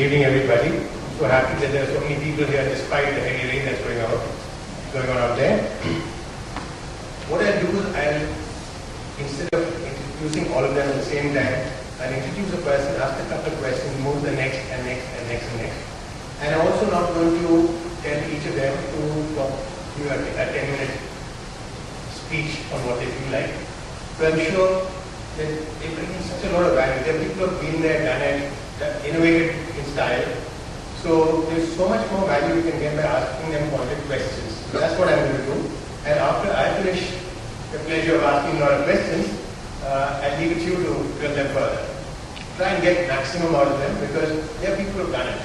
Good evening, everybody. I'm so happy that there are so many people here despite the heavy rain that's going on out there. What I'll do is instead of introducing all of them at the same time, I'll introduce a person, ask a couple of questions, move to the next and next and next and next. And I'm also not going to tell each of them to talk to you a 10-minute speech on what they feel like. So I'm sure that they bring in such a lot of value. There are people who have been there, done it, innovated in style. So there's so much more value you can get by asking them pointed questions. So that's what I'm going to do. And after I finish the pleasure of asking a lot of questions, I'll leave it to you to drill them further. Try and get maximum out of them because there are people who have done it.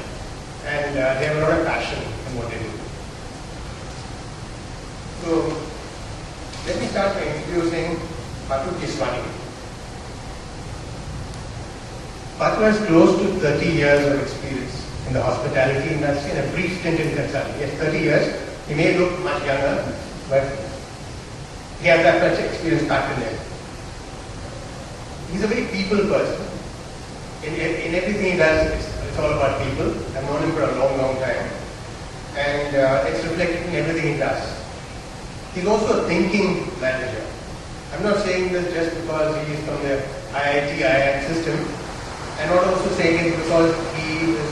And they have a lot of passion in what they do. So let me start by introducing Patu Kiswani. Patu has close to 30 years of experience in the hospitality industry and a brief stint in consulting. He has 30 years. He may look much younger, but he has that much experience back in there. He's a very people person. In everything he does, it's all about people. I've known him for a long, long time. And it's reflected in everything he does. He's also a thinking manager. I'm not saying this just because he is from the IIT, IIM system. I'm not also saying it because he is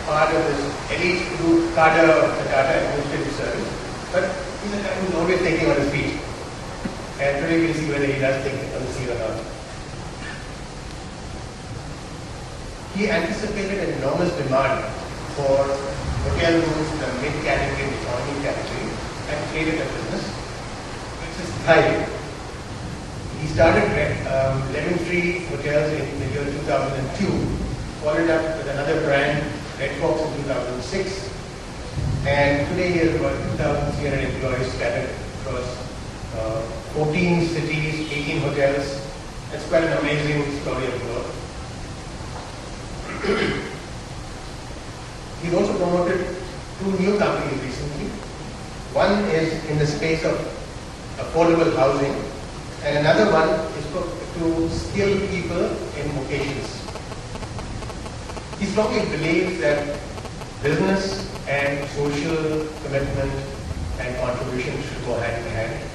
part of this elite group, cadre of the Tata Administrative Service. But he's a guy who's always thinking on his feet. And today we'll see whether he does think on his feet or not. He anticipated an enormous demand for hotel rooms in the mid-category and economy category and created a business which is thriving. He started Lemon Tree Hotels in the year 2002, followed up with another brand, Red Fox, in 2006, and today he has about 2,300 employees scattered across 14 cities, 18 hotels. It's quite an amazing story of growth. He's also promoted 2 new companies recently. One is in the space of affordable housing, and another one is to skill people in vocations. He strongly believes that business and social commitment and contribution should go hand in hand.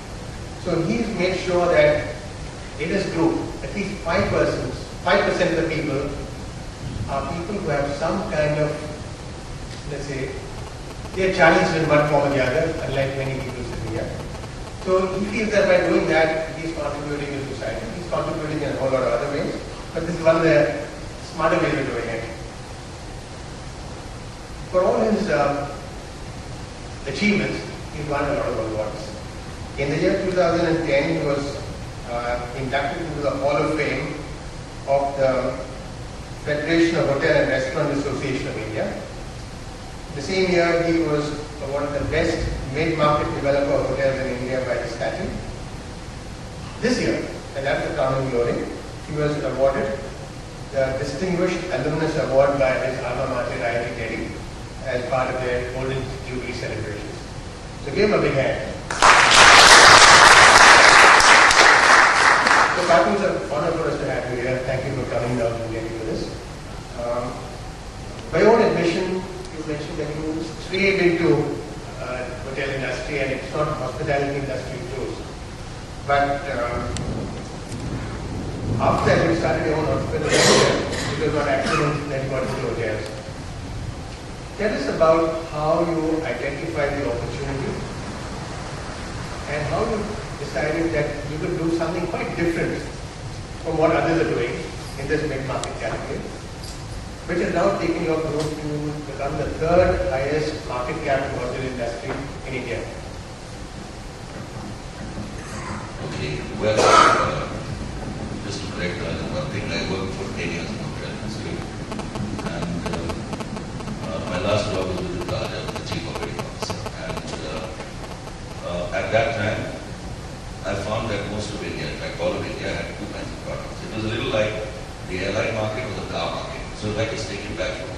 So he's made sure that in his group, at least 5% of the people are people who have some kind of, let's say, they are challenged in one form or the other, unlike many people sitting here. So he feels that by doing that, he's contributing to society. He's contributing in a whole lot of other ways, but this is one of the smarter ways of doing it. For all his achievements, he's won a lot of awards. In the year 2010, he was inducted into the Hall of Fame of the Federation of Hotel and Restaurant Association of India. The same year, he was awarded the best mid-market developer of hotels in India by the statute. This year, and that's the crowning glory, he was awarded the Distinguished Alumnus Award by his alma mater, IIT Delhi, as part of their Golden Jubilee celebrations. So give him a big hand. So Patu, it's an honor for us to have you here. Thank you for coming down to Delhi with us. By your own admission, you mentioned that you strayed into hotel industry, and it's not hospitality industry you chose. But after that, you started your own entrepreneurship. It was not accident that you got into hotels. Tell us about how you identified the opportunity and how you decided that you could do something quite different from what others are doing in this mid-market category, which has now taken your group to become the 3rd highest market cap in the hotel industry in India. Okay, well, just to correct one thing, I worked for 10 years in the hotel industry, and my last job was with Raj, I was the chief operating officer, and at that time, I found that most of India, in fact all of India, had 2 kinds of products. It was a little like the airline market or the car market. So if I just take it back from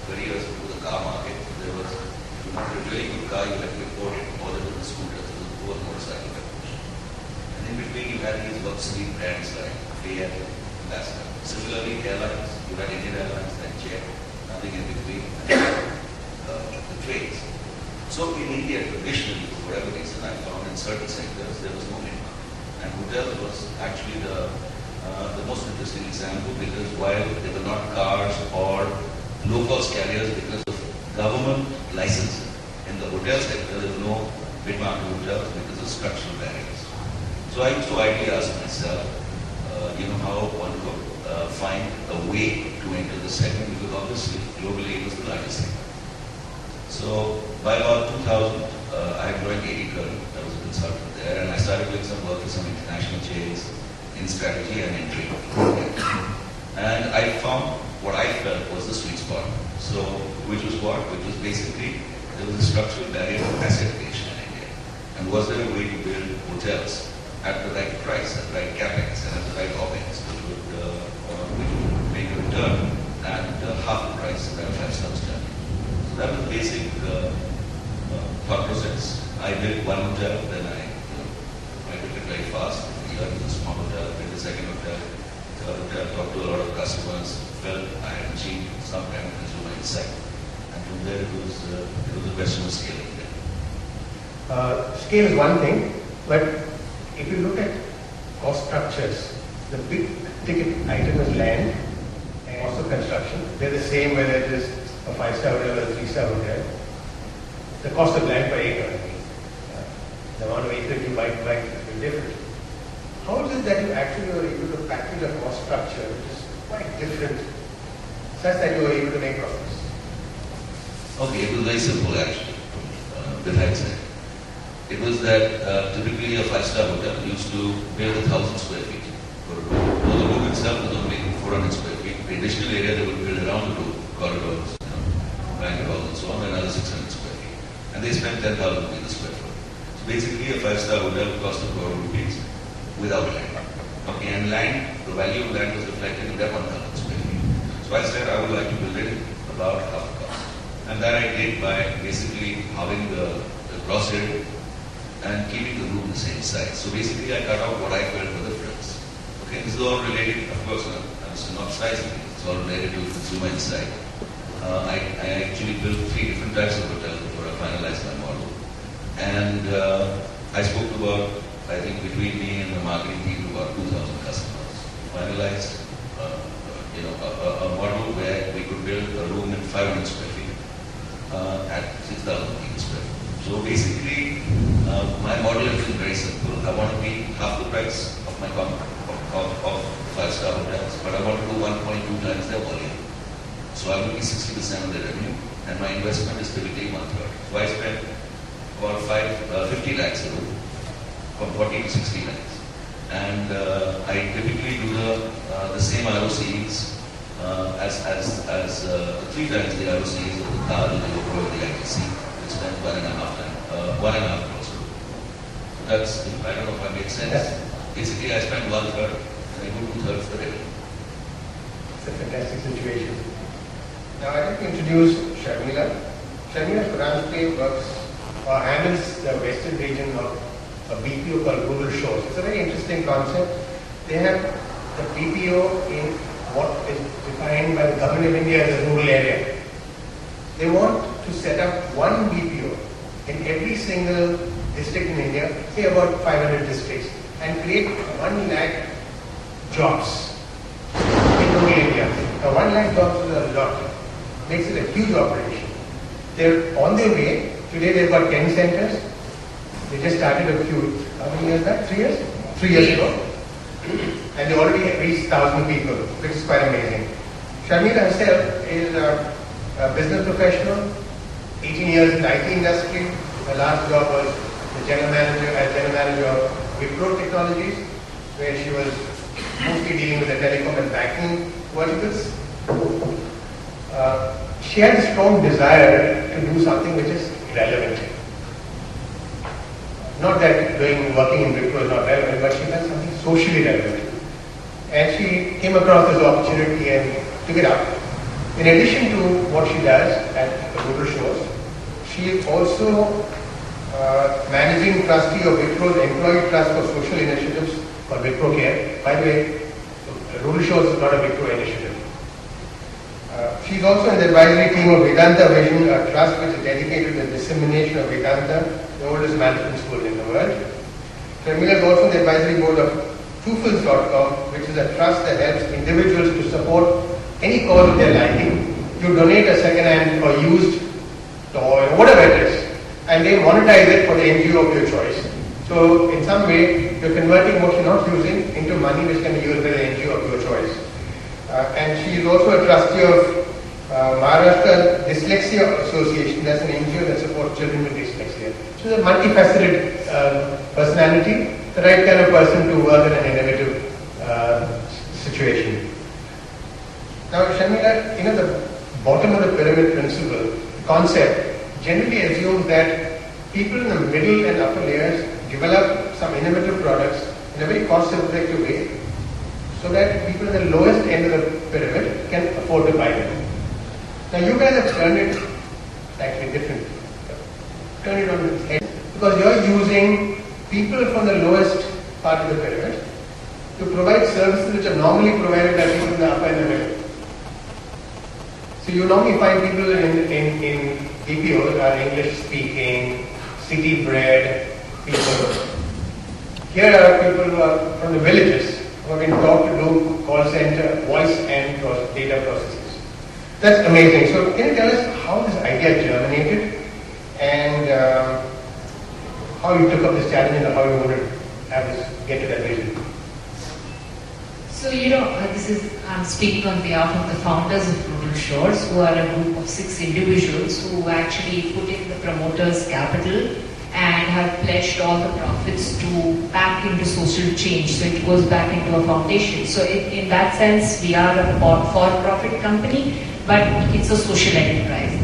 30 years ago, the car market, there was, if you wanted a really good car, you had to import it more than the scooters, it was a poor motorcycle revolution. And in between you had these obsolete brands like Fiat and Ambassador. Similarly, airlines, you had Indian Airlines, then Jet, running in between the trains. So in India, traditionally, for whatever reason, I found in certain sectors there was no mid-market. And hotels was actually the most interesting example, because while they were not cars or low-cost carriers because of government licensing, in the hotel sector there were no mid-market hotels because of structural barriers. So I used to ideally ask myself, how one could find a way to enter the segment, because obviously globally it was the largest segment. So by about 2000, I joined 80 I was a consultant there, and I started doing some work with some international chains in strategy and in trade. And I found what I felt was the sweet spot. So, which was basically, there was a structural barrier to asset creation in India. And was there a way to build hotels at the right price, at the right capex, and at the right OpEx, which would make a return at half the price that a 5-star hotel. So that was the basic thought process. I built one hotel, then I took it very fast. It was a small hotel, built a second hotel, third hotel, talked to a lot of customers, felt I had achieved some kind of consumer insight. And from there it was a question of scaling. Scale is one thing, but if you look at cost structures, the big ticket item is land and also construction. They're the same whether it is a 5-star hotel or a 3-star hotel. The cost of land per acre, the amount of acreage you might buy is different. How is it that you actually were able to package a cost structure which is quite different, such that you were able to make profits? Okay, it was very simple actually, with hindsight. It was that typically a 5-star hotel used to build 1,000 square feet for a room. So the room itself was only 400 square feet. The additional area they would build around the room, corridors, banquet halls and so on, another 600 square feet. And they spent 10,000 rupees a square foot. So basically a 5-star hotel cost a crore rupees without land. Okay, and land, the value of land was reflected in that 1,000 square feet. So I said I would like to build it about half the cost. And that I did by basically halving the gross area and keeping the room the same size. So basically I cut out what I felt were the frills. Okay, this is all related, of course, I'm still not sizing it. It's all related to consumer insight. I actually built 3 different types of hotels before I finalized my model. And I spoke to about, I think between me and the marketing team, about 2,000 customers. Finalized a model where we could build a room in 500 square feet at 6,000 rupees square foot. So basically, my model has been very simple. I want to be half the price of my of 5-star hotels, but I want to do 1.2 times their volume. So I will be 60% of the revenue, and my investment is typically 1/3. So I spend about 50 lakhs a room, from 40 to 60 lakhs. And I typically do the same ROCs as 3 times the ROCs of the Taj, the Oberoi, the ITC. We spend 1.5 crores. That's, I don't know if I make sense. Yeah. Basically, I spend 1/3 and I do 2/3 the revenue. It's a fantastic situation. Now I'd like to introduce Sharmila. Sharmila currently works or handles the western region of a BPO called Rural Shores. It's a very interesting concept. They have the BPO in what is defined by the government of India as a rural area. They want to set up one BPO in every single district in India, say about 500 districts, and create 1 lakh jobs in rural India. Now 1 lakh jobs is a lot. Makes it a huge operation. They're on their way. Today they've got 10 centers. They just started a few, how many years back? 3 years? 3 years ago. And they already reached 1,000 people, which is quite amazing. Sharmila herself is a business professional, 18 years in the IT industry. Her last job was the general manager of Wipro Technologies, where she was mostly dealing with the telecom and banking verticals. She had a strong desire to do something which is relevant. Not that working in Wipro is not relevant, but she does something socially relevant. And she came across this opportunity and took it up. In addition to what she does at Rural Shores, she is also managing trustee of Wipro's Employee Trust for Social Initiatives called Wipro Care. By the way, Rural Shores is not a Wipro initiative. She's also in the advisory team of Vedanta Vision, a trust which is dedicated to the dissemination of Vedanta, the oldest management school in the world. Sharmila is also on the advisory board of Tufels.com, which is a trust that helps individuals to support any cause of their liking, to donate a second-hand or used toy, or whatever it is, and they monetize it for the NGO of your choice. So in some way, you're converting what you're not using into money which can be used by the NGO of your choice. And she is also a trustee of Maharashtra Dyslexia Association. That's an NGO that supports children with dyslexia. She's a multifaceted personality, the right kind of person to work in an innovative situation. Now, Sharmila, the bottom of the pyramid principle, concept, generally assumes that people in the middle and upper layers develop some innovative products in a very cost-effective way so that people in the lowest end of the pyramid can afford to buy them. Now, you guys have turned it slightly different. Turn it on its head because you're using people from the lowest part of the pyramid to provide services which are normally provided by people in the upper and the middle. So you normally find people in BPOs are English-speaking, city-bred people. Here are people who are from the villages who have been taught to do call center, voice and data processes. That's amazing. So can you tell us how this idea germinated and how you took up this challenge and how you wanted to have this, get to that vision? So, I'm speaking on behalf of the founders of Rural Shores, who are a group of 6 individuals who actually put in the promoters' capital and have pledged all the profits to back into social change. So it goes back into a foundation. So in that sense, we are a for-profit company, but it's a social enterprise.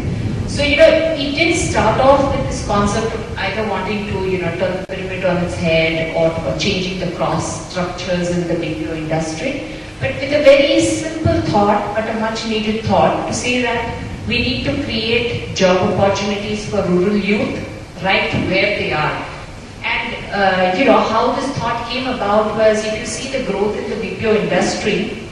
So, it didn't start off with this concept of either wanting to, turn the pyramid on its head or changing the cost structures in the BPO industry, but with a very simple thought, but a much needed thought to say that we need to create job opportunities for rural youth right where they are. And, how this thought came about was, if you see the growth in the BPO industry,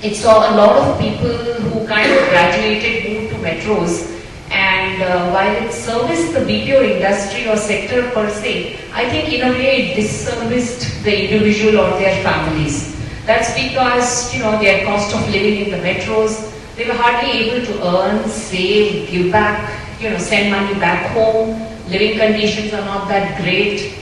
it saw a lot of people who kind of graduated, moved to metros, and while it serviced the BPO industry or sector per se, I think in a way it disserviced the individual or their families. That's because, their cost of living in the metros, they were hardly able to earn, save, give back, send money back home. Living conditions are not that great.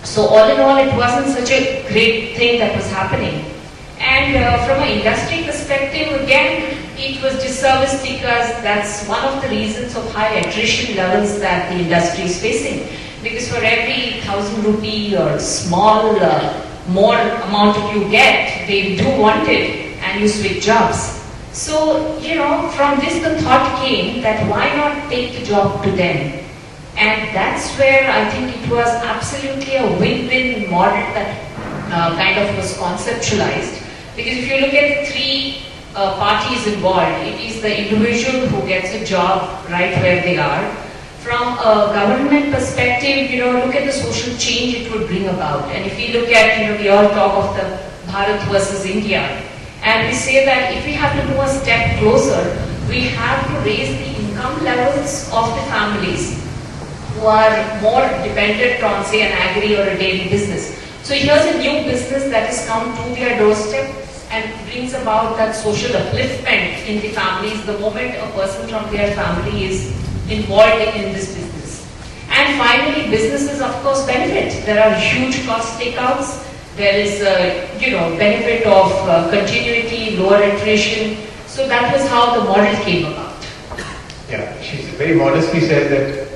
So all in all, it wasn't such a great thing that was happening. And from an industry perspective, again, it was disserviced because that's one of the reasons of high attrition levels that the industry is facing. Because for every 1,000 rupee or small, more amount you get, they do want it and you switch jobs. So, from this the thought came that why not take the job to them? And that's where I think it was absolutely a win-win model that kind of was conceptualized. Because if you look at the 3 parties involved, it is the individual who gets a job right where they are. From a government perspective, look at the social change it would bring about. And if we look at, we all talk of the Bharat versus India. And we say that if we have to go a step closer, we have to raise the income levels of the families who are more dependent on, say, an agri or a dairy business. So here's a new business that has come to their doorstep and brings about that social upliftment in the families the moment a person from their family is involved in this business. And finally, businesses of course benefit. There are huge cost takeouts. There is benefit of continuity, lower attrition. So that was how the model came about. Yeah, she very modestly said that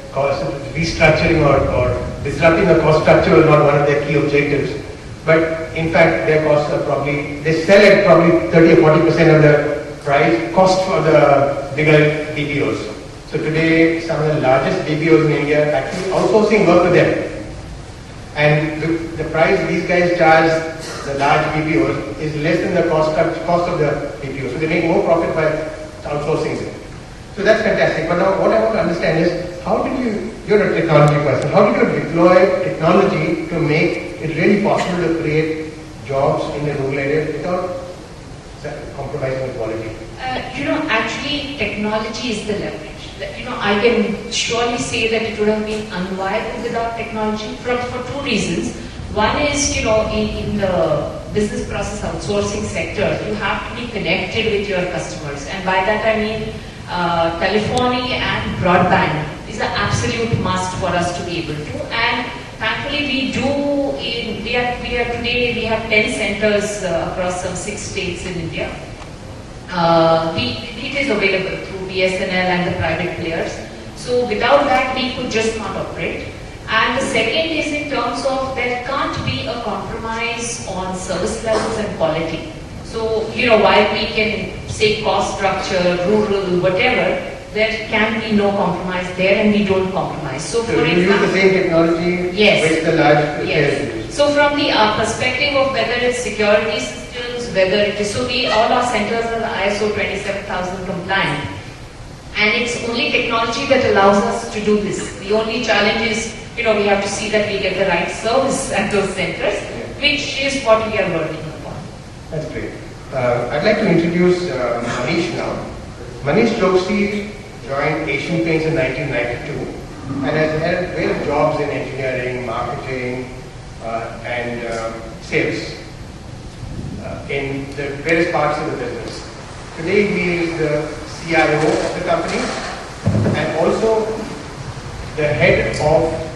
restructuring or disrupting the cost structure was not one of their key objectives. But in fact, their costs are they sell at probably 30 or 40% of the price cost for the bigger BPOs. So today, some of the largest BPOs in India are actually outsourcing work to them. And the price these guys charge the large BPOs is less than the cost of the BPO. So they make more profit by outsourcing it. So that's fantastic. But now what I want to understand is, you're a technology person, how did you deploy technology to make it really possible to create jobs in the rural area without compromising the quality? Actually, technology is the leverage. I can surely say that it would have been unviable without technology for two reasons. One is, in the business process outsourcing sector, you have to be connected with your customers. And by that I mean telephony and broadband is an absolute must for us to be able to. And thankfully we have 10 centers across some 6 states in India. It is available through BSNL and the private players. So without that, we could just not operate. And the second is in terms of there can't be a compromise on service levels and quality. So, while we can say cost structure, rural, whatever, there can be no compromise there, and we don't compromise. So for you use the same technology with the large players. So from the perspective of whether it's security systems, whether it is, all our centers are ISO 27000 compliant. And it's only technology that allows us to do this. The only challenge is, we have to see that we get the right service at those centers, which is what we are working upon. That's great. I'd like to introduce Manish now. Manish Chokshi joined Asian Paints in 1992 and has held various jobs in engineering, marketing, and sales in the various parts of the business. Today he is the CIO of the company and also the head of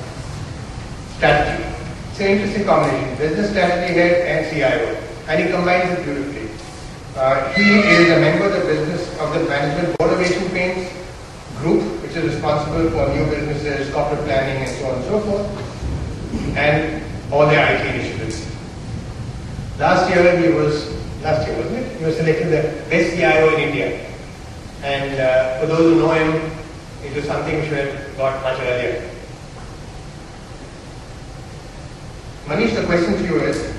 strategy. It's an interesting combination, business strategy head and CIO, and he combines it beautifully. He is a member of the management board of Asian Paints group, which is responsible for new businesses, corporate planning, and so on and so forth, and all their IT initiatives. Last year, wasn't it? He was selected the best CIO in India. And for those who know him, it was something which we had got much earlier. Manish, the question to you is,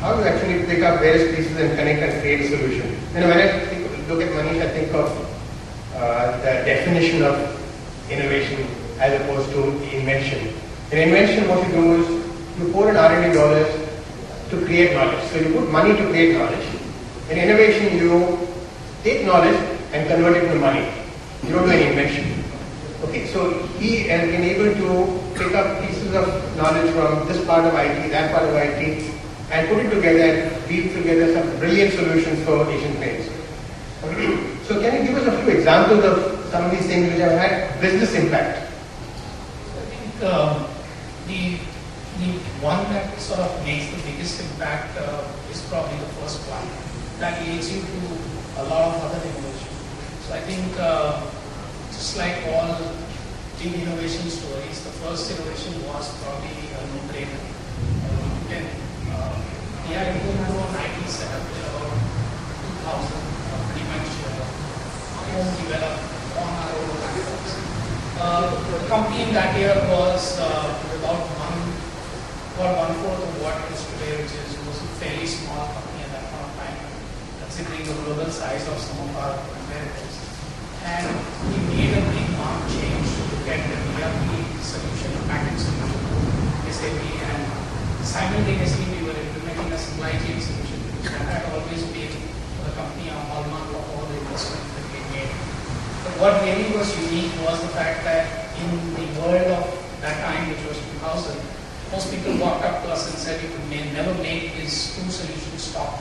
how do you actually pick up various pieces and connect and create a solution? When I look at Manish, I think of the definition of innovation as opposed to invention. In invention, what you do is you pour in R&D dollars to create knowledge. So you put money to create knowledge. In innovation, you take knowledge and convert it into money. You don't do any invention. Okay, so he has been able to pick up pieces of knowledge from this part of IT, that part of IT, and put it together and weave together some brilliant solutions for Asian Paints. Okay. So can you give us a few examples of some of these things which have had business impact? I think the one that sort of makes the biggest impact is probably the first one. That leads you to a lot of other innovation. So I think just like all big innovation stories, the first innovation was probably a no-brainer. We had to go through an IT setup in about 2000, pretty much home developed on our own platforms. The company in that year was about one-fourth of what it is today, which was a fairly small company at that point of time, considering the global size of some of our competitors. And we made a big mark change to get the ERP solution, a package solution, SAP, and simultaneously we were implementing a supply chain solution, which had always been for the company a hallmark of all the investments that we made. But what really was unique was the fact that in the world of that time, which was 2000, most people walked up to us and said you could never make these two solutions talk,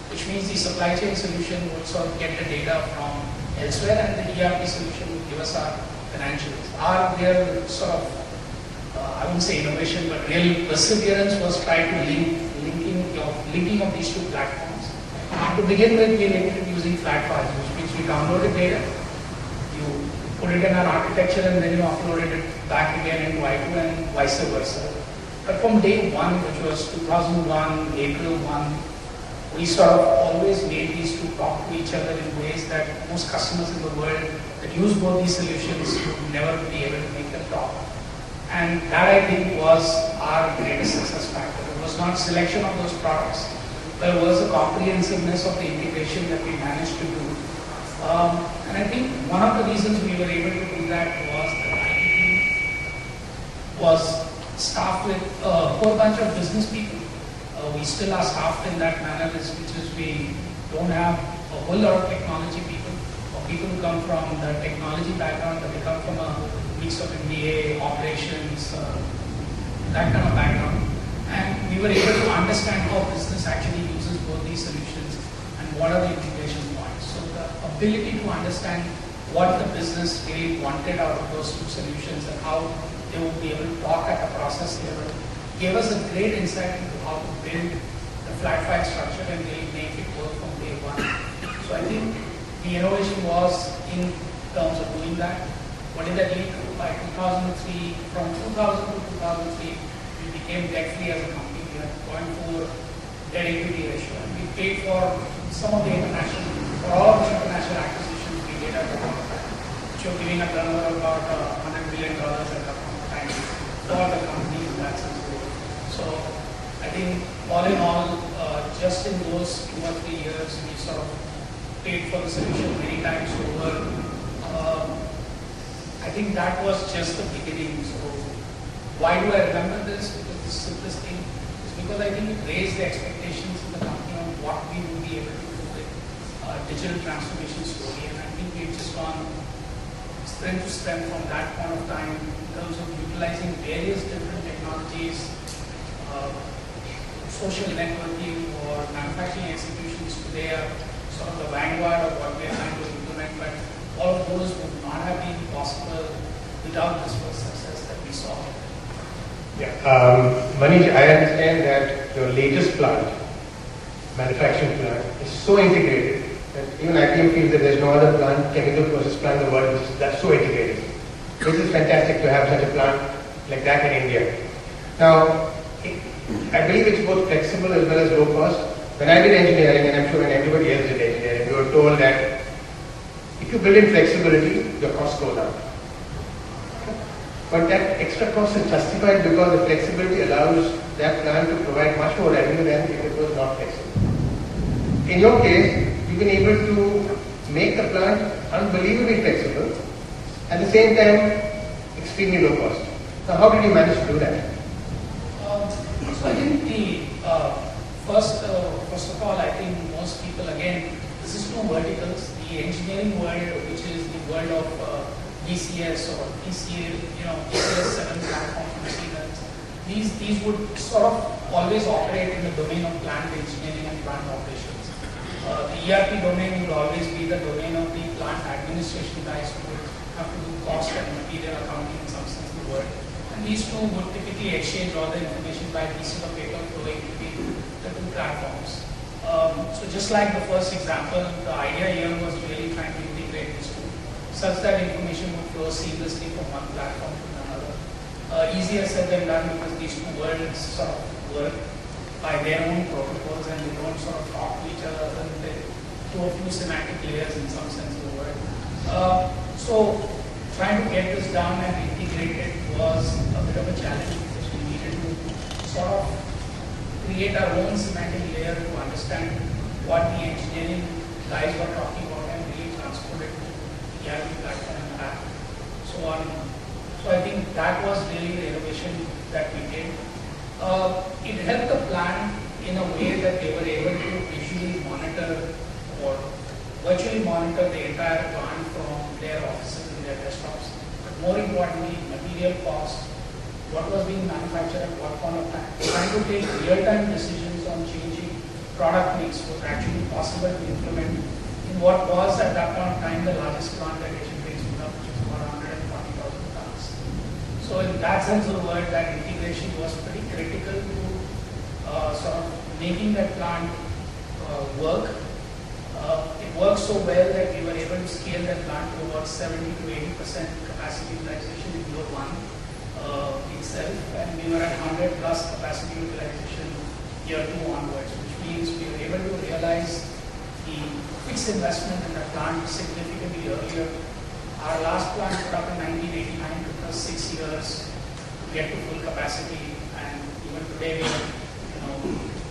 which means the supply chain solution would sort of get the data from elsewhere and the ERP solution would give us our financials. Our real sort of, I wouldn't say innovation, but real perseverance was try to linking of these two platforms. To begin with, we linked it using flat files, which means we downloaded data, you put it in an architecture and then you uploaded it back again into I2 and vice versa. But from day one, which was 2001, April 1, we sort of always made these two talk to each other in ways that most customers in the world that use both these solutions would never be able to make them talk. And that, I think, was our greatest success factor. It was not selection of those products, but it was the comprehensiveness of the integration that we managed to do. And I think one of the reasons we were able to do that was that IT team was staffed with a whole bunch of business people. We still are staffed in that manner, which is we don't have a whole lot of technology people, or people who come from the technology background, but they come from a mix of MBA, operations, that kind of background. And we were able to understand how business actually uses both these solutions and what are the integration points. So the ability to understand what the business really wanted out of those two solutions and how they would be able to talk at a process level gave us a great insight into how to build the flat file structure and really make it work from day one. So I think the innovation was in terms of doing that. What did that lead to? By 2003, from 2000 to 2003, we became debt-free as a company. We had 0.4 debt equity ratio, and we paid for some of the international, for all of the international acquisitions we did at the point of time, which were giving a turnover of about $100 million at that point of time for the company in that sense. So I think all in all, just in those 2 or 3 years, we sort of paid for the solution many times over. I think that was just the beginning. So why do I remember this? Because the simplest thing is because I think it raised the expectations in the company on what we would be able to do with digital transformation story. And I think we've just gone strength to strength from that point of time in terms of utilizing various different technologies, social networking or manufacturing executions today are sort of the vanguard of what we are trying to implement, but all of those would not have been possible without this first success that we saw. Yeah, Manish, I understand that your latest plant, manufacturing plant, is so integrated that even IBM feels that there's no other plant, chemical process plant in the world that's so integrated. This is fantastic to have such a plant like that in India. Now, I believe it's both flexible as well as low cost. When I did engineering, and I'm sure when everybody else did engineering, we were told that if you build in flexibility, your costs go down. But that extra cost is justified because the flexibility allows that plant to provide much more revenue than if it was not flexible. In your case, you've been able to make the plant unbelievably flexible, at the same time, extremely low cost. Now, how did you manage to do that? So I think the first of all, I think most people, again, this is two verticals. The engineering world, which is the world of DCS or DCA, DCS 7 platform procedures, these would sort of always operate in the domain of plant engineering and plant operations. The ERP domain will always be the domain of the plant administration guys who would have to do cost and material accounting in some sense of the word. And these two would typically exchange all the information by piece of paper flowing between the two platforms. So just like the first example, the idea here was really trying to integrate these two such that information would flow seamlessly from one platform to another. Easier said than done because these two worlds sort of work by their own protocols and they don't sort of talk to each other other than they throw a few semantic layers in some sense of the word. So trying to get this done and integrate it was a bit of a challenge because we needed to sort of create our own semantic layer to understand what the engineering guys were talking about and really transport it to the ERP platform and back. So I think that was really the innovation that we did. It helped the plant in a way that they were able to visually monitor or virtually monitor the entire plant from their offices and their desktops. But more importantly, material cost, what was being manufactured at what point of time. Trying to take real-time decisions on changing product mix was actually possible to implement in what was at that point of time the largest plant that Asian Paints put up, which is about 140,000 tons. So in that sense of the word, that integration was pretty critical to sort of making that plant work. It worked so well that we were able to scale that plant to about 70 to 80% capacity utilization in year one itself, and we were at 100 plus capacity utilization year two onwards, which means we were able to realize the fixed investment in the plant significantly earlier. Our last plant put up in 1989 took us 6 years to get to full capacity, and even today we have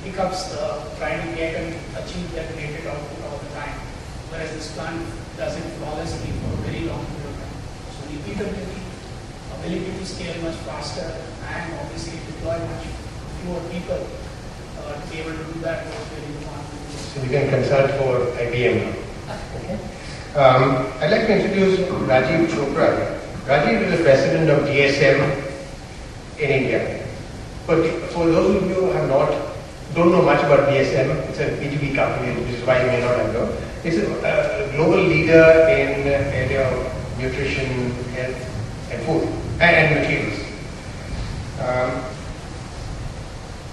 hiccups trying to get and achieve that rated output all the time, whereas this plant does it flawlessly for a very long period of time. So repeatability, ability to scale much faster, and obviously deploy much fewer people to be able to do that was really fun. So you can consult for IBM now. Okay. I'd like to introduce Rajiv Chopra. Rajiv is the president of DSM in India. But for those of you who don't know much about DSM, it's a B2B company, which is why you may not have known. It's a global leader in the area of nutrition, health, and food, and materials.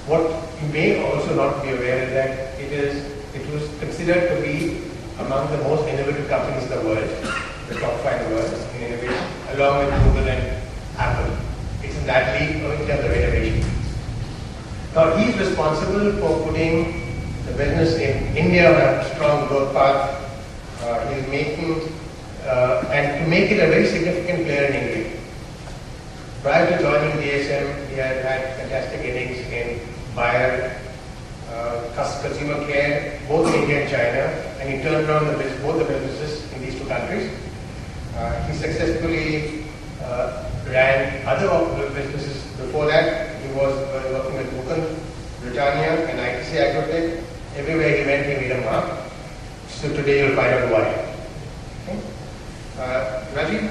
What you may also not be aware is that it was considered to be among the most innovative companies in the world, the top 5 in the world in innovation, along with Google and Apple. It's in that league in terms of innovation. Now he's responsible for putting the business in India on a strong growth path. He's making and to make it a very significant player in India. Prior to joining DSM, he had had fantastic innings in Bayer, consumer care, both in India and China, and he turned around both the businesses in these two countries. He successfully ran other businesses before that. He was working with Buchan, Britannia, and ITC Agrotech. Everywhere he went, he made a mark. So today you'll find out why. Okay. Rajiv,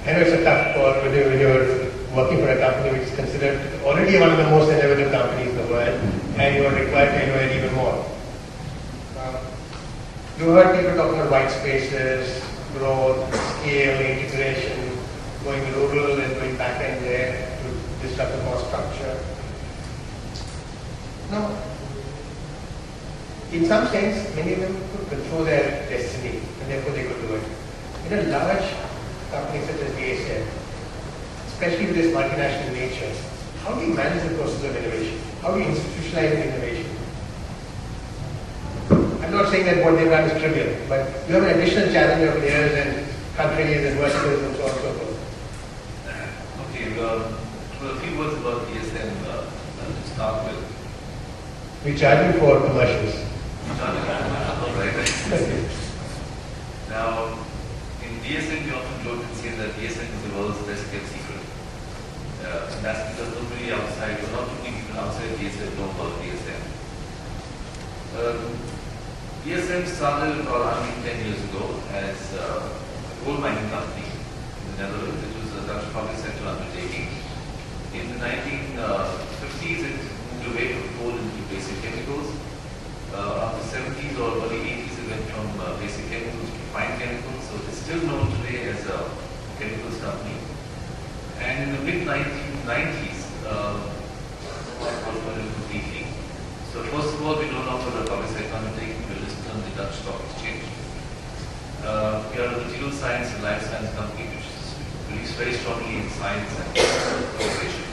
I know it's a tough call when you're working for a company which is considered already one of the most innovative companies in the world, and you are required to innovate even more. You heard people talking about white spaces, growth, scale, integration, going rural and going back end there to disrupt the cost structure. Now, in some sense, many of them could control their destiny, and therefore they could do it. In a large company such as DSM, especially with this multinational nature, how do you manage the process of innovation? How do you institutionalize innovation? I'm not saying that what they've done is trivial, but you have an additional challenge of layers and countries and verticals and so on and so forth. Okay, a few words about DSM to start with. We charge you for commercials. Now, in DSM, we often joke and say that DSM is the world's best kept secret. And that's because nobody outside, or not too many people outside DSM know about DSM. DSM started about 110 years ago as a coal mining company in the Netherlands. It was a Dutch public sector undertaking. In the 1950s, it moved away from coal into basic chemicals. After the 70s or early 80s, it went from basic chemicals to fine chemicals. So it's still known today as a chemicals company. And in the mid-1990s, completely. So first of all, we no longer a public sector undertaking. We're listed on the Dutch Stock Exchange. We are a material science and life science company which believes very strongly in science and cooperation.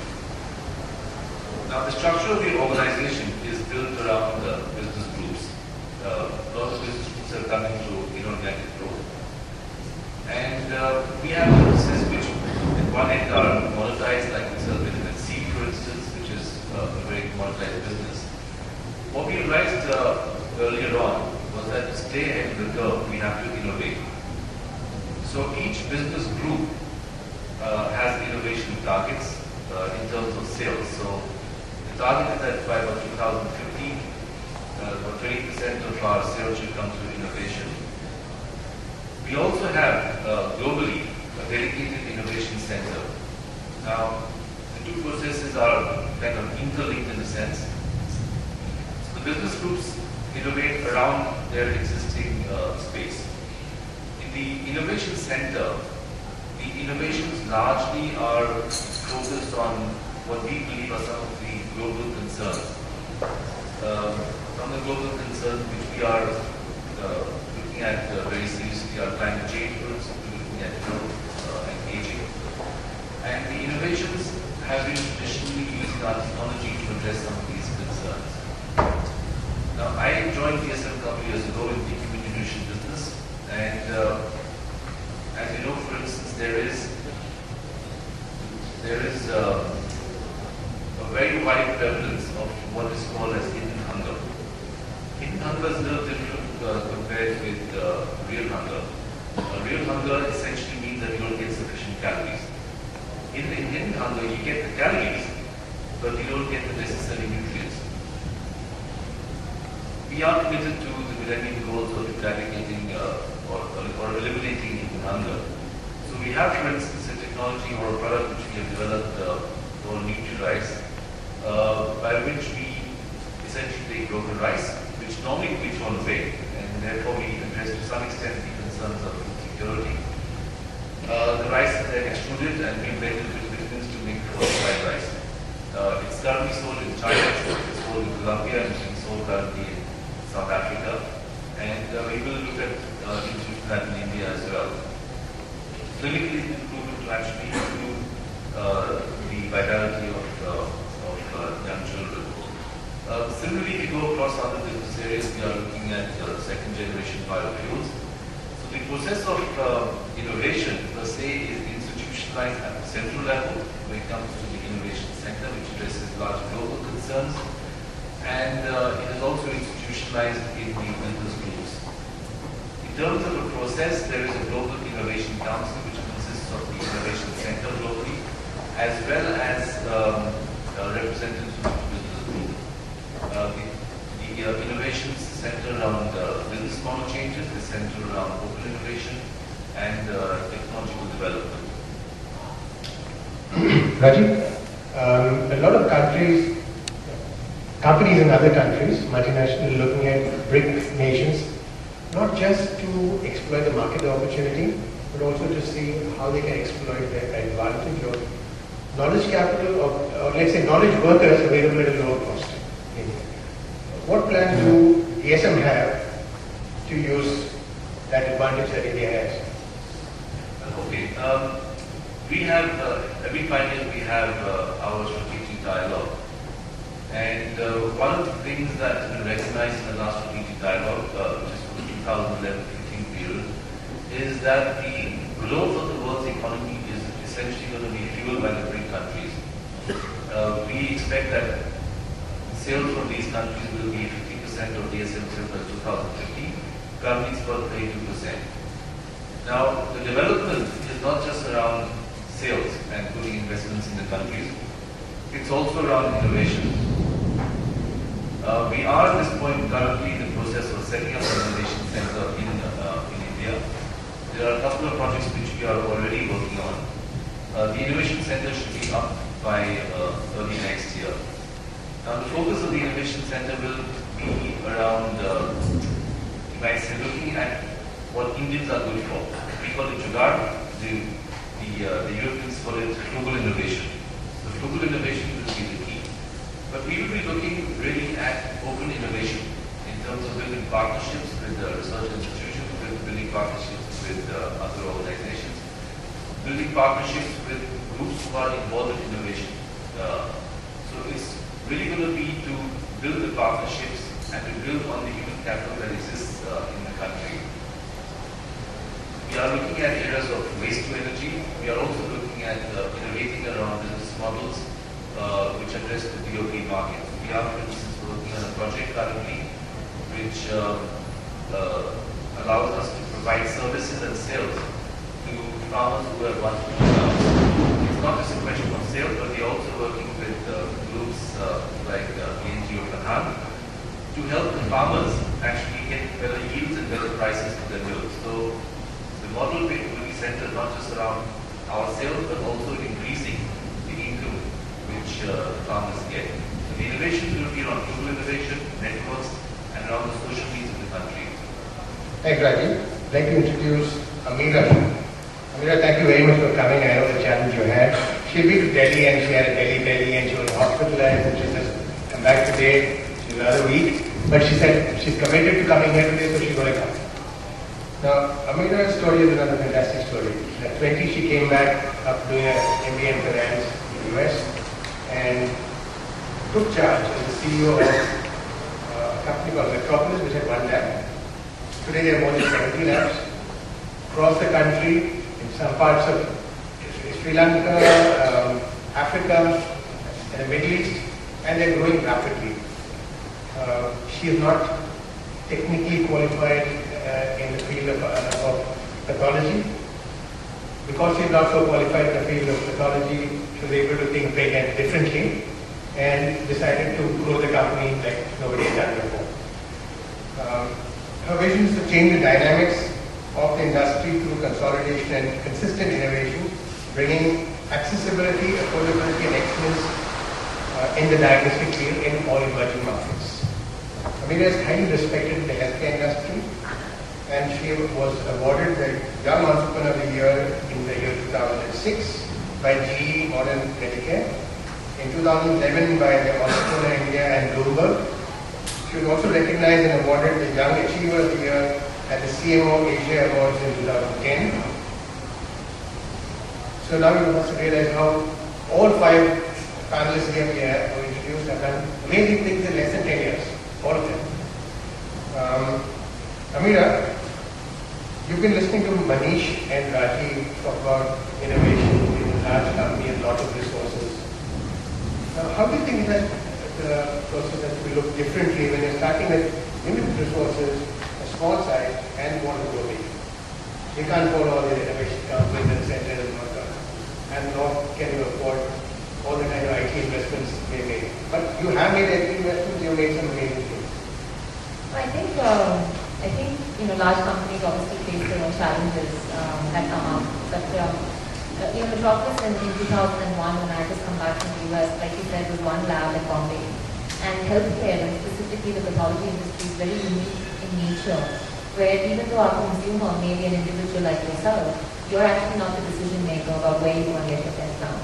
Now, the structure of the organization is built around business groups. A lot of business groups are coming through inorganic growth. And we have businesses which, at one end, are monetized, like we sell vitamin C, for instance, which is a very commoditized business. What we realized earlier on was that to stay ahead of the curve, we have to innovate. So each business group has innovation targets in terms of sales. So the target is that by about 2015, about 20% of our sales should come through innovation. We also have globally a dedicated innovation center. Now, the two processes are kind of interlinked in a sense. So the business groups innovate around their existing space. In the innovation center, the innovations largely are focused on what we believe are some of the global concerns. Some of the global concerns which we are looking at very seriously are climate change, we're looking at growth and aging. And the innovations have been traditionally using our technology to address some of these concerns. Now, I joined DSM a couple of years ago in the human nutrition business, and as you know, for instance, there is a very wide prevalence of what is called as hidden hunger. Hidden hunger is a little different compared with real hunger. Real hunger essentially means that you don't get sufficient calories. In hidden hunger, you get the calories, but you don't get the necessary nutrients. We are committed to the millennium goals of eradicating or eliminating hunger. So we have, for instance, a technology or a product which we have developed called Nutri-Rice, by which we essentially take broken rice, which normally would be thrown away, and therefore we address to some extent the concerns of food security. The rice is then extruded and we blended with vitamins to make fortified rice. It's currently sold in China, it's sold in Colombia, and it's being sold currently in South Africa, and we will look at introducing that in India as well. Clinically, it's been proven to actually improve the vitality of young children. Similarly, if you go across other business areas, we are looking at second generation biofuels. So the process of innovation per se is institutionalized at the central level when it comes to the innovation center, which addresses large global concerns, and it is also institutionalized in the members groups. In terms of the process, there is a Global Innovation Council which consists of the Innovation Center globally, as well as representatives from the business group. The innovations center around business model changes, they center around open innovation and technological development. Rajiv, a lot of companies in other countries, multinational, looking at BRIC nations, not just to exploit the market opportunity, but also to see how they can exploit their advantage or knowledge capital, or let's say knowledge workers available at a lower cost. What plans do ESM have to use that advantage that India has? Okay, we have, every 5 years we have our strategic dialogue. And one of the things that has been recognized in the last strategic dialogue, which is for the 2011-15 period, is that the growth of the world's economy is essentially going to be fueled by the BRIC countries. We expect that sales from these countries will be 50% of DSM sales by 2050. Currently it's about 32%. Now, the development is not just around sales and putting investments in the countries. It's also around innovation. We are at this point currently in the process of setting up an innovation center in India. There are a couple of projects which we are already working on. The innovation center should be up by early next year. Now the focus of the innovation center will be around, you might say, looking at what Indians are good for. We call it Jugaad, the Europeans call it frugal innovation. So frugal innovation will be the key. But we will be looking really at open innovation in terms of building partnerships with research institutions, building partnerships with other organizations, building partnerships with groups who are involved in innovation. So it's really going to be to build the partnerships and to build on the human capital that exists in the country. We are looking at areas of waste to energy. We are also looking at innovating around business models which address the BOP market. We are, for instance, working on a project currently which allows us to provide services and sales to farmers who have one to two cows. It's not just a question of sales, but we are also working with groups like the NGO Pradhan to help the farmers actually get better yields and better prices for their milk. So the model will be centered not just around our sales, but also increasing the income which farmers get. So the innovation will be around rural innovation, networks, and around the social needs of the country. Thanks, Rajiv. I'd like to introduce Ameera. Ameera, thank you very much for coming. I know the challenge you had. She'll be to Delhi, and she had a Delhi, and she was hospitalized, and she's just come back today. She's another week. But she said she's committed to coming here today, so she's going to come. Now, Ameera's story is another fantastic story. At 20, she came back after doing an MBA in finance in the US and took charge as the CEO of a company called Metropolis, which had one lab. Today, there are more than 70 labs across the country, in some parts of Sri Lanka, Africa, and the Middle East, and they're growing rapidly. She is not technically qualified in the field of pathology. Because she is not so qualified in the field of pathology, she was able to think big and differently and decided to grow the company like nobody had done before. Her vision is to change the dynamics of the industry through consolidation and consistent innovation, bringing accessibility, affordability, and excellence in the diagnostic field in all emerging markets. Amira is highly respected in the healthcare industry, and she was awarded the Young Entrepreneur of the Year in the year 2006 by GE Modern Medicare, in 2011 by the Entrepreneur India and Bloomberg. She was also recognized and awarded the Young Achiever of the Year at the CMO Asia Awards in 2010. So now you must realize how all 5 panelists here were introduced have done amazing things in less than 10 years, all of them. Amira, you've been listening to Manish and Rajiv talk about innovation in a large company and a lot of resources. How do you think that the process has to be looked differently when you're starting with limited resources, a small size, and want to grow big? You can't follow all the innovation companies and centers and nor can you afford all the kind of IT investments they made. But you have made IT investments, you made some amazing things. I think large companies obviously face their own challenges that come up. But Metropolis in 2001, when I just come back from the US, like you said, was one lab in Bombay. And healthcare, and specifically the pathology industry, is very unique in nature, where even though our consumer may be an individual like yourself, you're actually not the decision maker about where you want to get your test done.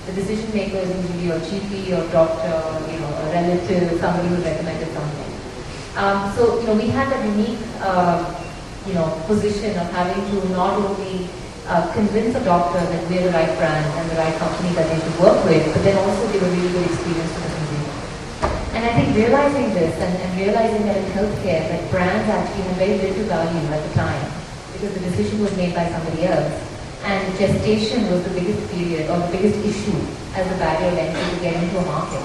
The decision maker is usually your GP, your doctor, a relative, somebody who recommended something. We had that unique, position of having to not only convince a doctor that we're the right brand and the right company that they should work with, but then also give a really good experience to the consumer. And I think realizing this and realizing that in healthcare, that brands actually had very little value at the time because the decision was made by somebody else. And gestation was the biggest period or the biggest issue as a barrier of entry to get into a market.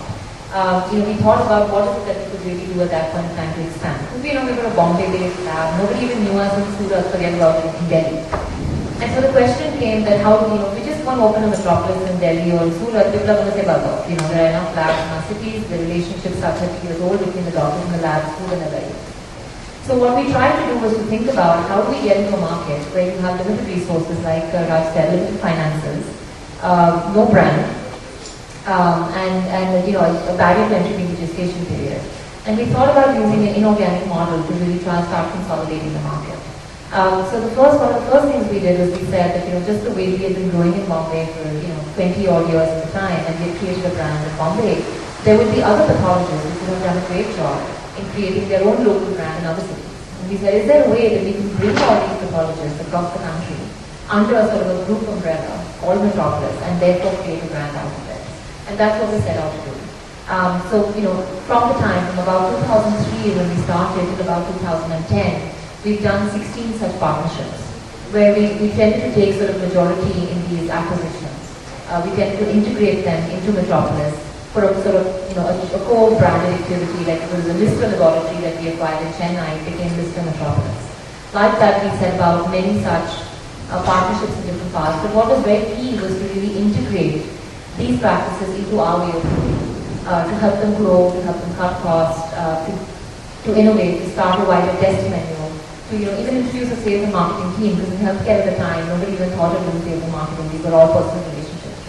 We thought about what is it that we could really do at that point in time to expand. We were a Bombay-based lab. Nobody even knew us in Surat, forget about it, in Delhi. And so the question came that how do we just want to open a metropolis in Delhi or in Surat, people are going to say, well, there are enough labs in our cities, the relationships are 30 years old between the doctors and the labs, food and everything. So what we tried to do was to think about how do we get into a market where you have limited resources like Raj said, limited finances, no brand, and a barrier to entry being the gestation period. And we thought about using an inorganic model to really try and start consolidating the market. So one of the first things we did was we said that just the way we had been growing in Bombay for 20 odd years at the time, and we had created a brand in Bombay, there would be other pathologists who would have done a great job in creating their own local brand in other cities. And we said, is there a way that we can bring all these pathologists across the country under a sort of a group umbrella called Metropolis and therefore create a brand out of it? And that's what we set out to do. From the time, from about 2003 when we started till about 2010, we've done 16 such partnerships where we tended to take sort of majority in these acquisitions. We tended to integrate them into Metropolis for a sort of, a core branded activity, like it was a Lister laboratory that we acquired in Chennai, it became Lister Metropolis. Like that, we set about many such partnerships in different parts. But what was very key was to really integrate these practices into our way of doing, to help them grow, to help them cut costs, to innovate, to start a wider test menu, to even introduce a sales and marketing team, because in healthcare at the time, nobody even thought of doing sales and marketing. These were all personal relationships.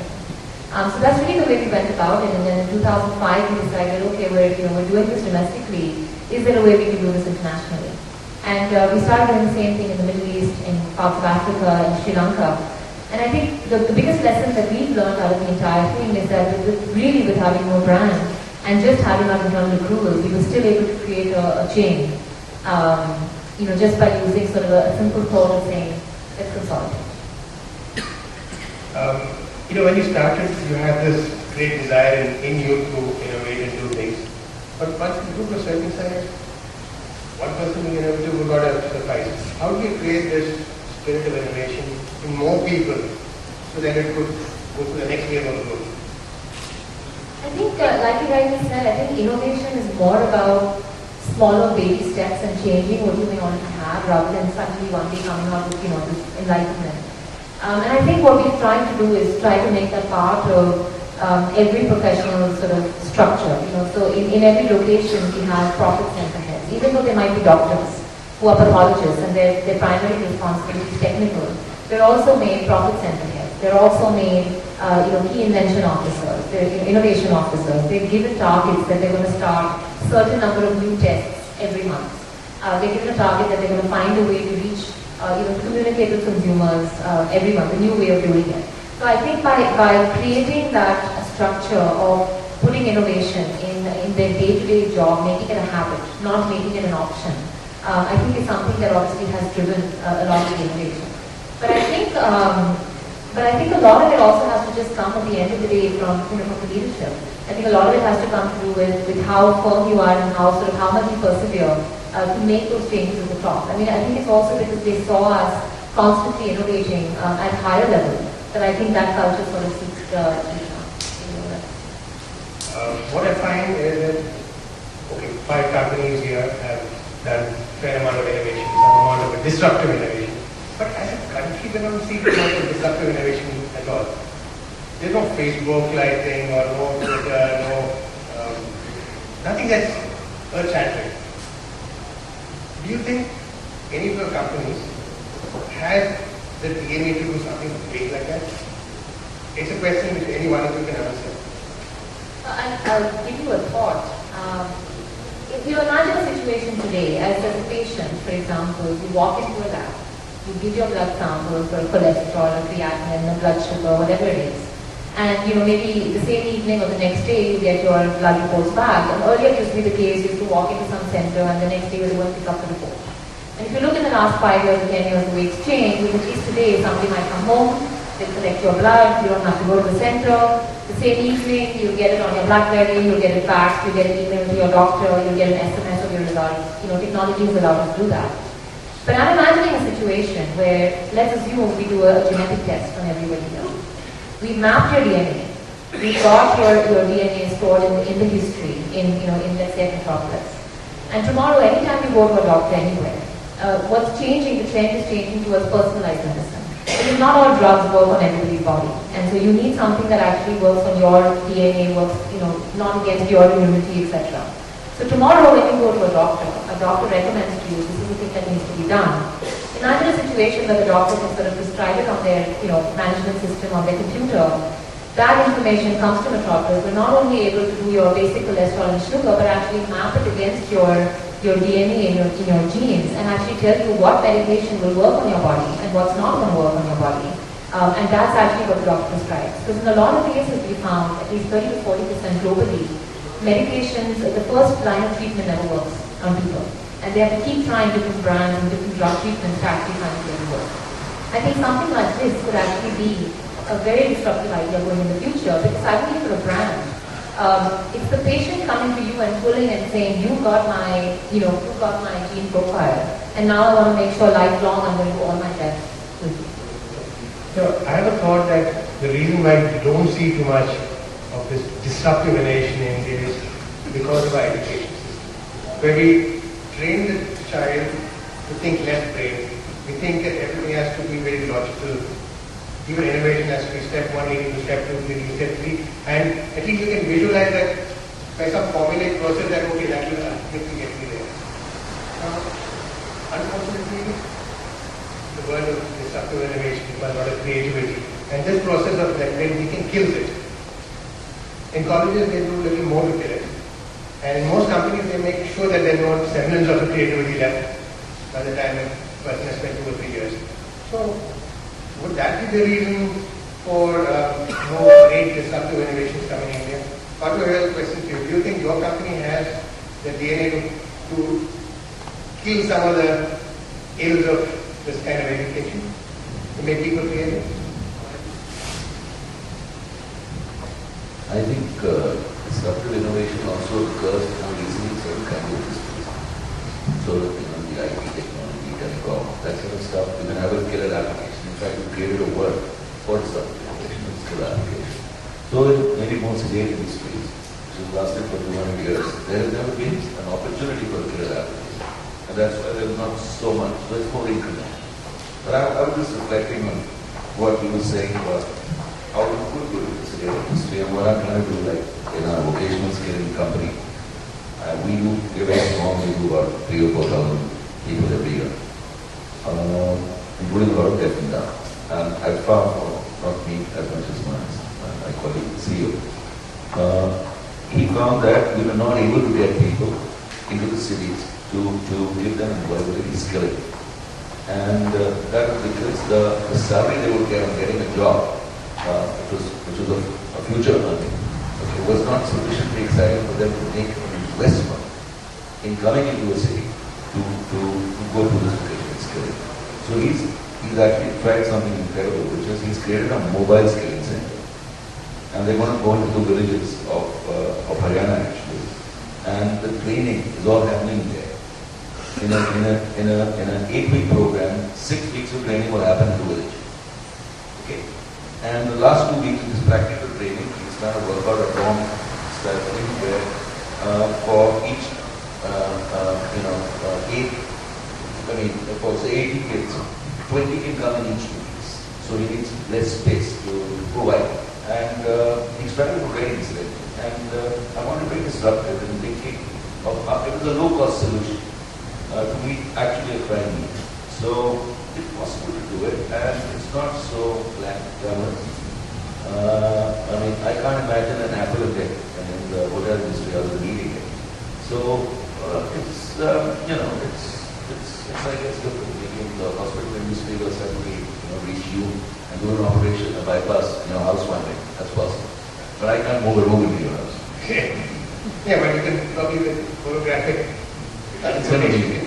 So that's really the way we went about it. And then in 2005, we decided, okay, we're doing this domestically. Is there a way we can do this internationally? And we started doing the same thing in the Middle East, in parts of Africa, in Sri Lanka. And I think the biggest lesson that we've learned out of the entire thing is that with having no brand and just having our internal accruals, we were still able to create a chain, just by using sort of a simple thought of saying, let's consolidate. When you started, you had this great desire in you to innovate and do things. But once you took a certain size, one person will got to suffice. How do you create this spirit of innovation in more people so that it could go to the next level of growth? I think, like you rightly said, I think innovation is more about smaller baby steps and changing what you may already have rather than suddenly one day coming out with this enlightenment. And I think what we're trying to do is try to make that part of every professional sort of structure. So in every location we have profit center heads, even though they might be doctors who are pathologists and their primary responsibility is technical. They're also made profit center heads. They're also made key invention officers. They're innovation officers. They're given targets that they're going to start certain number of new tests every month. They're given a target that they're going to find a way to reach, to communicate with consumers every month, a new way of doing it. So I think by creating that structure of putting innovation in their day-to-day job, making it a habit, not making it an option, I think is something that obviously has driven a lot of the innovation. But I think a lot of it also has to just come at the end of the day from the leadership. I think a lot of it has to come to do with how firm you are and how much you persevere to make those changes at the top. I mean, I think it's also because they saw us constantly innovating at higher levels that I think that culture sort of seeks to what I find is that, okay, 5 companies here have done a fair amount of innovation, some amount of disruptive innovation. But as a country, we don't see too much of disruptive innovation at all. There's no Facebook-like thing or no Twitter, nothing that's earth-shattering. Do you think any of your companies has the DNA to do something big like that? It's a question which any one of you can answer. I'll give you a thought. If you imagine a situation today, as a patient, for example, you walk into a lab, you give your blood samples for cholesterol or creatinine or blood sugar, whatever it is. And maybe the same evening or the next day you get your blood reports back. And earlier it used to be the case, you used to walk into some center and the next day you would go and pick up the report. And if you look in the last 5 years or 10 years, the way it's changed, at least today somebody might come home, they collect your blood, you don't have to go to the center. The same evening, you get it on your BlackBerry, you get it faxed, you get an email to your doctor, you get an SMS of your results. Technology has allowed us to do that. But I'm imagining a situation where, let's assume we do a genetic test on everybody here. We mapped your DNA. We got your DNA stored in the history, in let's say, Metropolis. And tomorrow, anytime you go to a doctor anywhere, what's changing, the trend is changing towards personalized medicine. Because not all drugs work on everybody's body. And so you need something that actually works on your DNA, works, not against your immunity, etc. So tomorrow when you go to a doctor recommends to you, this is the thing that needs to be done. Imagine a situation where the doctor can sort of prescribe it on their, management system, on their computer. That information comes to Metropolis. We're not only able to do your basic cholesterol and sugar, but actually map it against your DNA in your genes and actually tell you what medication will work on your body and what's not going to work on your body. And that's actually what the doctor prescribes. Because in a lot of cases we found, at least 30 to 40% globally, medications, the first line of treatment never works on people. And they have to keep trying different brands and different drug treatments to actually find it to work. I think something like this could actually be a very disruptive idea going in the future, because suddenly for a brand, it's the patient coming to you and pulling and saying, you got my gene profile, and now I want to make sure lifelong I'm going to do all my tests with you. I have a thought that the reason why we don't see too much of this disruptive innovation in India is because of our education system, where we train the child to think left brain. We think that everything has to be very logical. Even innovation has to be step 1 leading to step 2 leading to step 3. And at least you can visualize that by some formulaic process that, okay, that will ultimately get me there. Unfortunately, the world of disruptive innovation requires a lot of creativity. And this process of left brain thinking kills it. In colleges, they do a little more to kill it. And in most companies, they make sure that there's no semblance of the creativity left by the time a person has spent 2 or 3 years. So, would that be the reason for no great disruptive innovations coming in India? Part of your question to you, do you think your company has the DNA to kill some of the ills of this kind of education, to make people creative? I think disruptive innovation also occurs more easily in certain kinds of industries. So, the IT technology, telecom, that sort of stuff, you can have a killer application. In fact, we created a word for disruptive innovation, it's killer application. So, in many more sedate industries, which has lasted for 200 years, there has never been an opportunity for a killer application. And that's why there's not so much, so it's more incremental. But I was just reflecting on what you were saying about how you could go to this scale industry. And what I'm trying to do, like in our vocational scaling company, we're very small, we do about 3,000 or 4,000 people every year, including a lot of deaf and dumb. And I found, not me as much as my colleague, the CEO, he found that we were not able to get people into the cities to give them employability skilling. And that was because the salary they would get on getting a job, which was a future earning, okay, was not sufficiently exciting for them to make an investment in coming into a city to go through this vocational skilling. So he's actually tried something incredible, which is he's created a mobile skilling center. And they're going to go into the villages of Haryana actually. And the training is all happening there. In an 8-week program, 6 weeks of training will happen in the village. Okay? And the last 2 weeks is practical training. He's trying to work out a dorm strategy where for each, for say 80 kids, 20 can come in each 2 weeks. So he needs less space to provide. And he's trying to create incident. And I want to bring disruptive in thinking of it was a low-cost solution to meet actually a crime need. So it's possible to do it, and it's not so black glamorous. I can't imagine an apple a day in the hotel industry other than eating it. So it's I guess different. Maybe in the hospital industry will suddenly reach you and do an operation, a bypass, housewarming. That's possible. But I can't move a room into your house. Yeah, but you can probably with photographic information.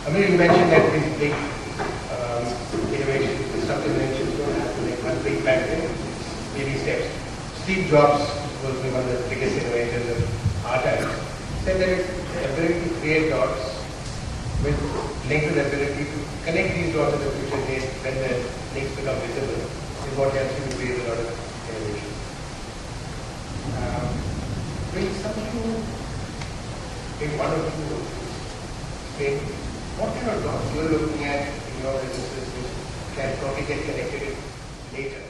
You mentioned that these big innovations, disruptive innovations don't have to make one big bang thing, baby steps. Steve Jobs was one of the biggest innovators of our time. Said that the ability to create dots with linked to the ability to connect these dots in the future days when the links become visible is what helps you to create a lot of innovation. Will some of you, maybe one of you, explain what kind of dots you're looking at in your businesses which can probably get connected later?